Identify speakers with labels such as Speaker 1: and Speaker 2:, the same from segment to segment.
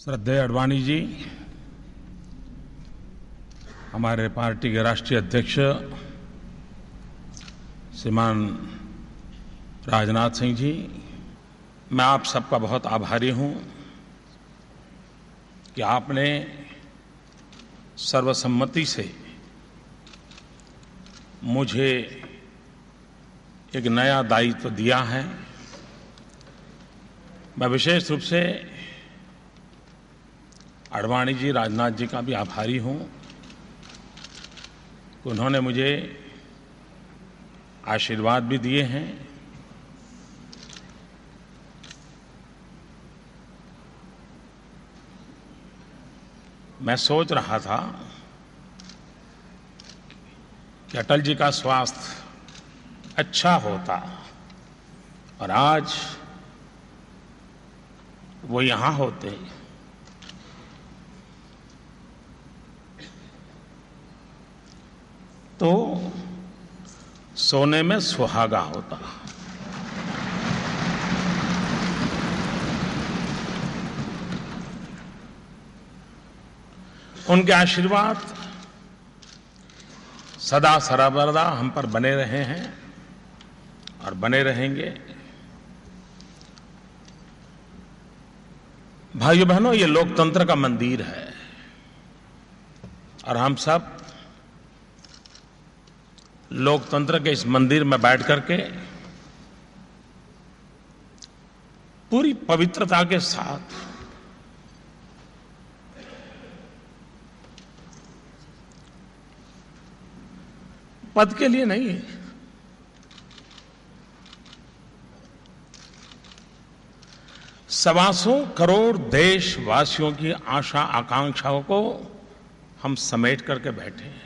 Speaker 1: श्रद्धेय आडवाणी जी, हमारे पार्टी के राष्ट्रीय अध्यक्ष श्रीमान राजनाथ सिंह जी, मैं आप सबका बहुत आभारी हूं कि आपने सर्वसम्मति से मुझे एक नया दायित्व दिया है। मैं विशेष रूप से आडवाणी जी, राजनाथ जी का भी आभारी हूं कि उन्होंने मुझे आशीर्वाद भी दिए हैं। मैं सोच रहा था कि अटल जी का स्वास्थ्य अच्छा होता और आज वो यहां होते तो सोने में सुहागा होता। उनके आशीर्वाद सदा सर्वदा हम पर बने रहे हैं और बने रहेंगे। भाइयों बहनों, ये लोकतंत्र का मंदिर है और हम सब लोकतंत्र के इस मंदिर में बैठ करके पूरी पवित्रता के साथ पद के लिए नहीं, सवा करोड़ देशवासियों की आशा आकांक्षाओं को हम समेट करके बैठे हैं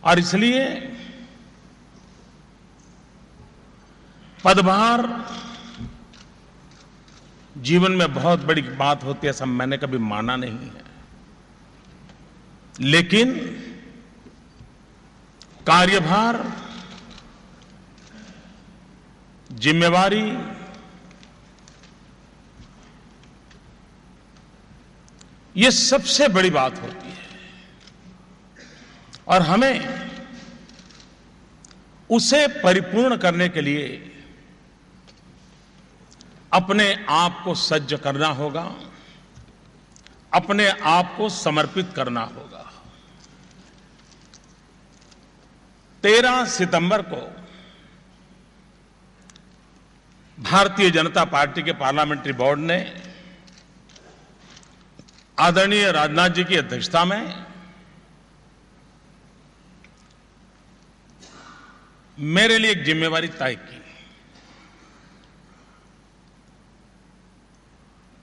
Speaker 1: और इसलिए पदभार जीवन में बहुत बड़ी बात होती है, ऐसा मैंने कभी माना नहीं है। लेकिन कार्यभार, जिम्मेवारी, ये सबसे बड़ी बात होती है और हमें उसे परिपूर्ण करने के लिए अपने आप को सज्ज करना होगा, अपने आप को समर्पित करना होगा। 13 सितंबर को भारतीय जनता पार्टी के पार्लियामेंट्री बोर्ड ने आदरणीय राजनाथ जी की अध्यक्षता में मेरे लिए एक जिम्मेवारी तय की।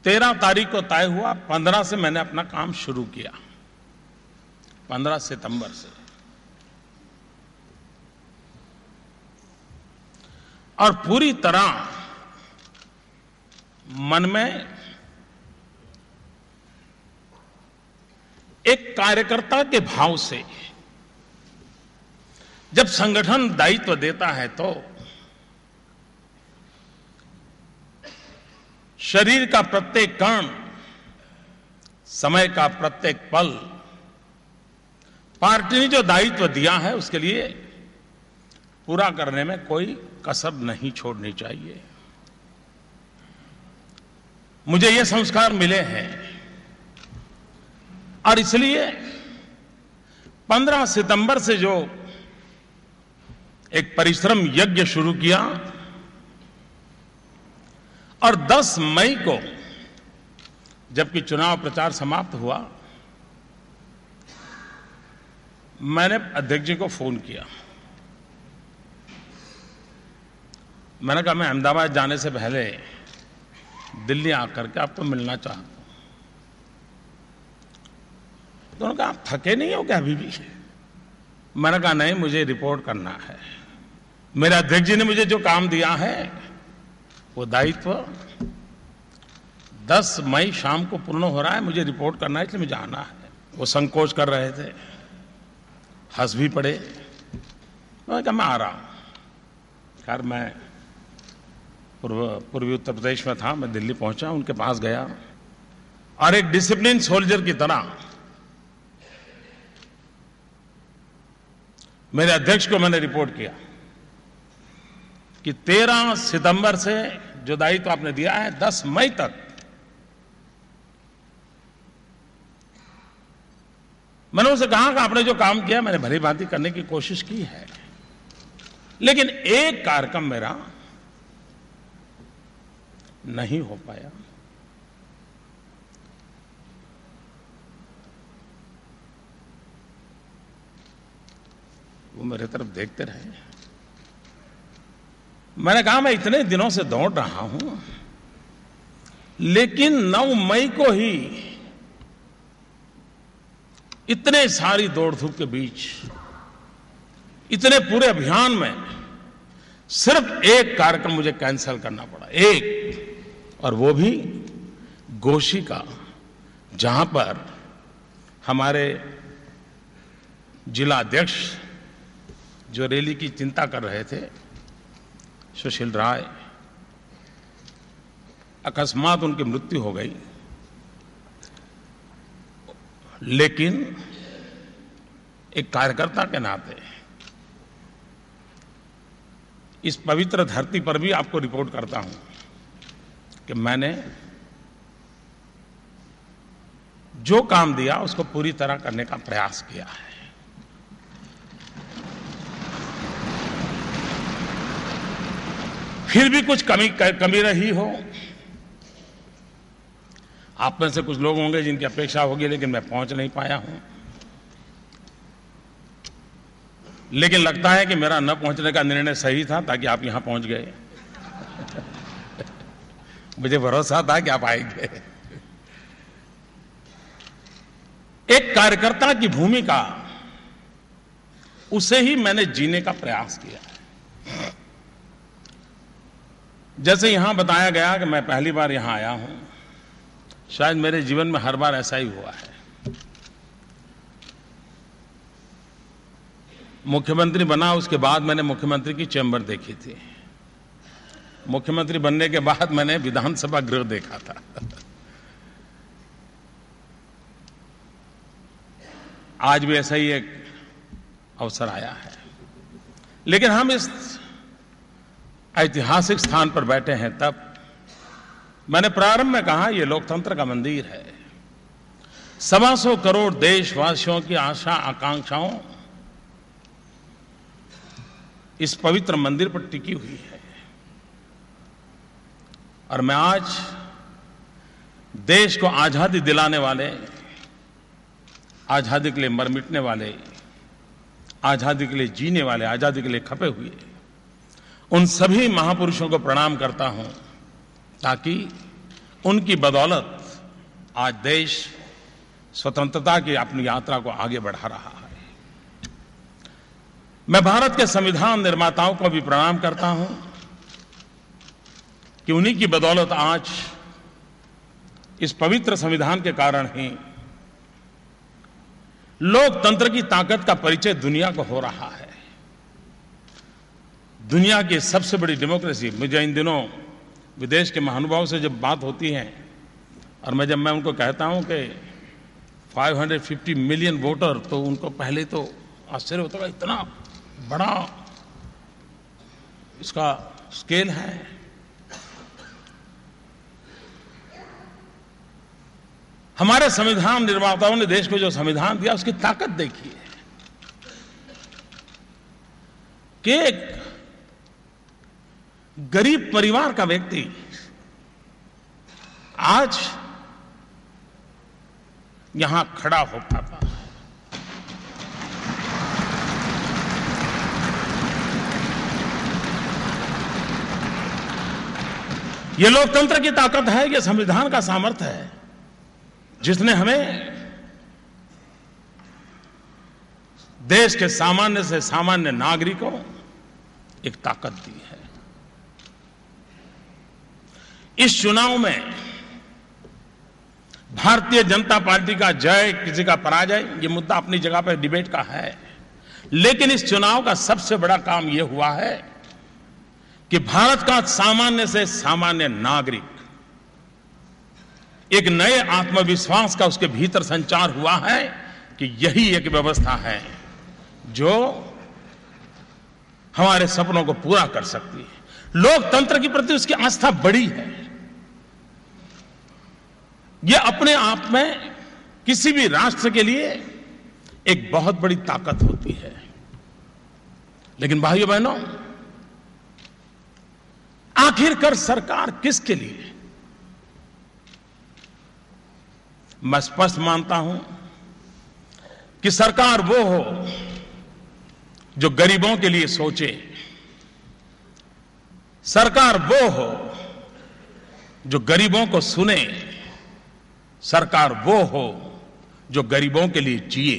Speaker 1: 13 तारीख को तय हुआ, 15 से मैंने अपना काम शुरू किया, 15 सितंबर से। और पूरी तरह मन में एक कार्यकर्ता के भाव से जब संगठन दायित्व देता है तो शरीर का प्रत्येक कण, समय का प्रत्येक पल, पार्टी ने जो दायित्व दिया है उसके लिए पूरा करने में कोई कसर नहीं छोड़नी चाहिए। मुझे ये संस्कार मिले हैं और इसलिए 15 सितंबर से जो एक परिश्रम यज्ञ शुरू किया और 10 मई को जबकि चुनाव प्रचार समाप्त हुआ, मैंने अध्यक्ष जी को फोन किया। मैंने कहा मैं अहमदाबाद जाने से पहले दिल्ली आकर के आपको मिलना चाहता हूं। तो उन्होंने कहा आप थके नहीं हो क्या अभी भी? मैंने कहा नहीं, मुझे रिपोर्ट करना है। मेरे अध्यक्ष जी ने मुझे जो काम दिया है वो दायित्व 10 मई शाम को पूर्ण हो रहा है, मुझे रिपोर्ट करना है, इसलिए मुझे आना है। वो संकोच कर रहे थे, हंस भी पड़े। मैंने कहा मैं आ रहा हूं। खैर मैं पूर्वी उत्तर प्रदेश में था, मैं दिल्ली पहुंचा, उनके पास गया और एक डिसिप्लिन सोल्जर की तरह मेरे अध्यक्ष को मैंने रिपोर्ट किया कि 13 सितंबर से जो दायित्व आपने दिया है 10 मई तक मैंने उनसे कहा कि आपने जो काम किया मैंने भली भांति करने की कोशिश की है, लेकिन एक कार्यक्रम मेरा नहीं हो पाया। वो मेरे तरफ देखते रहे। मैंने कहा मैं इतने दिनों से दौड़ रहा हूं, लेकिन 9 मई को ही इतने सारी दौड़ धूप के बीच, इतने पूरे अभियान में सिर्फ एक कार्यक्रम मुझे कैंसिल करना पड़ा, एक, और वो भी गोशी का, जहां पर हमारे जिला अध्यक्ष जो रैली की चिंता कर रहे थे, सुशील राय, अकस्मात उनकी मृत्यु हो गई। लेकिन एक कार्यकर्ता के नाते इस पवित्र धरती पर भी आपको रिपोर्ट करता हूं कि मैंने जो काम दिया उसको पूरी तरह करने का प्रयास किया है। फिर भी कुछ कमी रही हो, आप में से कुछ लोग होंगे जिनकी अपेक्षा होगी, लेकिन मैं पहुंच नहीं पाया हूं। लेकिन लगता है कि मेरा न पहुंचने का निर्णय सही था, ताकि आप यहां पहुंच गए। मुझे भरोसा था कि आप आएंगे। एक कार्यकर्ता की भूमिका, उसे ही मैंने जीने का प्रयास किया है। जैसे यहां बताया गया कि मैं पहली बार यहां आया हूं, शायद मेरे जीवन में हर बार ऐसा ही हुआ है। मुख्यमंत्री बना, उसके बाद मैंने मुख्यमंत्री की चैम्बर देखी थी। मुख्यमंत्री बनने के बाद मैंने विधानसभा गृह देखा था। आज भी ऐसा ही एक अवसर आया है। लेकिन हम इस ऐतिहासिक स्थान पर बैठे हैं, तब मैंने प्रारंभ में कहा यह लोकतंत्र का मंदिर है। 125 करोड़ देशवासियों की आशा आकांक्षाओं इस पवित्र मंदिर पर टिकी हुई है। और मैं आज देश को आजादी दिलाने वाले, आजादी के लिए मर मिटने वाले, आजादी के लिए जीने वाले, आजादी के लिए खपे हुए उन सभी महापुरुषों को प्रणाम करता हूं, ताकि उनकी बदौलत आज देश स्वतंत्रता की अपनी यात्रा को आगे बढ़ा रहा है। मैं भारत के संविधान निर्माताओं को भी प्रणाम करता हूं कि उन्हीं की बदौलत आज इस पवित्र संविधान के कारण ही लोकतंत्र की ताकत का परिचय दुनिया को हो रहा है। दुनिया की सबसे बड़ी डेमोक्रेसी, मुझे इन दिनों विदेश के महानुभावों से जब बात होती है और जब मैं उनको कहता हूं कि 550 मिलियन वोटर, तो उनको पहले तो आश्चर्य होता है, इतना बड़ा इसका स्केल है। हमारे संविधान निर्माताओं ने देश को जो संविधान दिया, उसकी ताकत देखिए कि एक गरीब परिवार का व्यक्ति आज यहां खड़ा हो पाता है। यह लोकतंत्र की ताकत है, यह संविधान का सामर्थ्य है, जिसने हमें देश के सामान्य से सामान्य नागरिकों एक ताकत दी है। इस चुनाव में भारतीय जनता पार्टी का जय, किसी का पराजय, ये मुद्दा अपनी जगह पर डिबेट का है। लेकिन इस चुनाव का सबसे बड़ा काम यह हुआ है कि भारत का सामान्य से सामान्य नागरिक एक नए आत्मविश्वास का उसके भीतर संचार हुआ है कि यही एक व्यवस्था है जो हमारे सपनों को पूरा कर सकती है। लोकतंत्र के प्रति उसकी आस्था बड़ी है। यह अपने आप में किसी भी राष्ट्र के लिए एक बहुत बड़ी ताकत होती है। लेकिन भाइयों बहनों, आखिरकार सरकार किसके लिए? मैं स्पष्ट मानता हूं कि सरकार वो हो जो गरीबों के लिए सोचे, सरकार वो हो जो गरीबों को सुने, सरकार वो हो जो गरीबों के लिए जिए।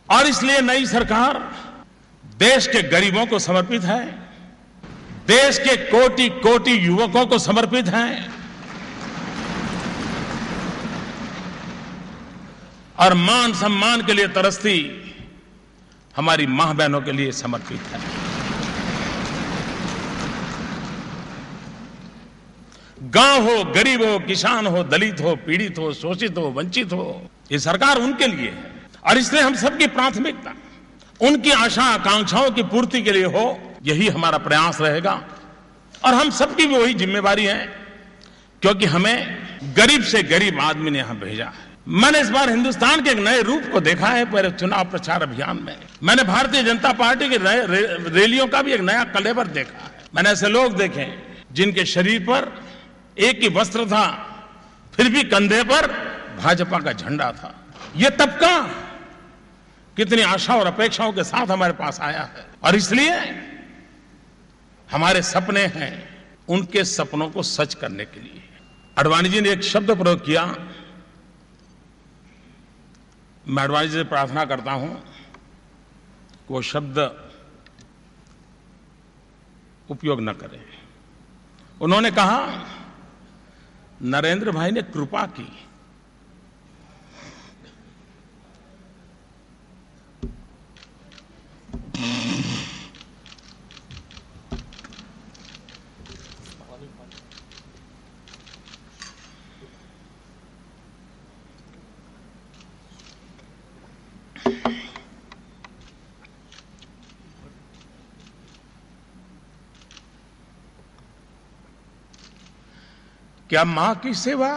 Speaker 1: और इसलिए नई सरकार देश के गरीबों को समर्पित है, देश के कोटि कोटि युवकों को समर्पित है और मान सम्मान के लिए तरसती हमारी मां बहनों के लिए समर्पित है। गांव हो, गरीब हो, किसान हो, दलित हो, पीड़ित हो, शोषित हो, वंचित हो, ये सरकार उनके लिए है। और इसलिए हम सबकी प्राथमिकता उनकी आशा आकांक्षाओं की पूर्ति के लिए हो, यही हमारा प्रयास रहेगा। और हम सबकी भी वही जिम्मेवारी है, क्योंकि हमें गरीब से गरीब आदमी ने यहां भेजा है। मैंने इस बार हिंदुस्तान के एक नए रूप को देखा है। पूरे चुनाव प्रचार अभियान में मैंने भारतीय जनता पार्टी की रैलियों का भी एक नया कलेवर देखा है। मैंने ऐसे लोग देखे जिनके शरीर पर एक ही वस्त्र था, फिर भी कंधे पर भाजपा का झंडा था। यह तबका कितनी आशा और अपेक्षाओं के साथ हमारे पास आया है। और इसलिए हमारे सपने हैं उनके सपनों को सच करने के लिए। आडवाणी जी ने एक शब्द प्रयोग किया, मैं आडवाणी जी से प्रार्थना करता हूं कि वो शब्द उपयोग न करें। उन्होंने कहा, नरेंद्र भाई ने कृपा की। क्या मां की सेवा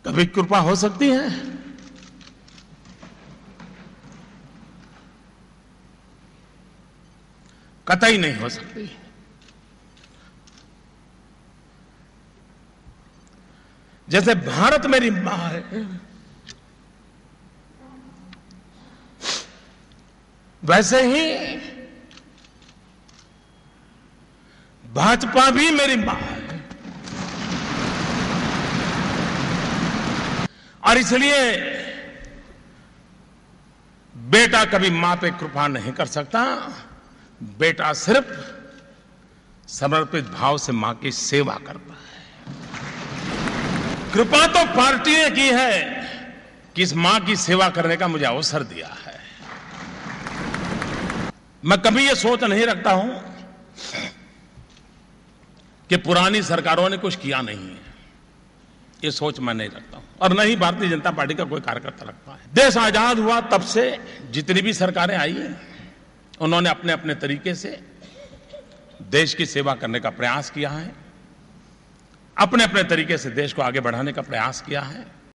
Speaker 1: कभी कृपा हो सकती है? कतई नहीं हो सकती। जैसे भारत मेरी मां है, वैसे ही भाजपा भी मेरी मां है। और इसलिए बेटा कभी मां पे कृपा नहीं कर सकता। बेटा सिर्फ समर्पित भाव से मां की सेवा करता है। कृपा तो पार्टी ने की है कि इस मां की सेवा करने का मुझे अवसर दिया है। मैं कभी यह सोच नहीं रखता हूं कि पुरानी सरकारों ने कुछ किया नहीं है, ये सोच मैं नहीं रखता हूं। और न ही भारतीय जनता पार्टी का कोई कार्यकर्ता रखता है। देश आजाद हुआ तब से जितनी भी सरकारें आई, उन्होंने अपने अपने तरीके से देश की सेवा करने का प्रयास किया है, अपने अपने तरीके से देश को आगे बढ़ाने का प्रयास किया है।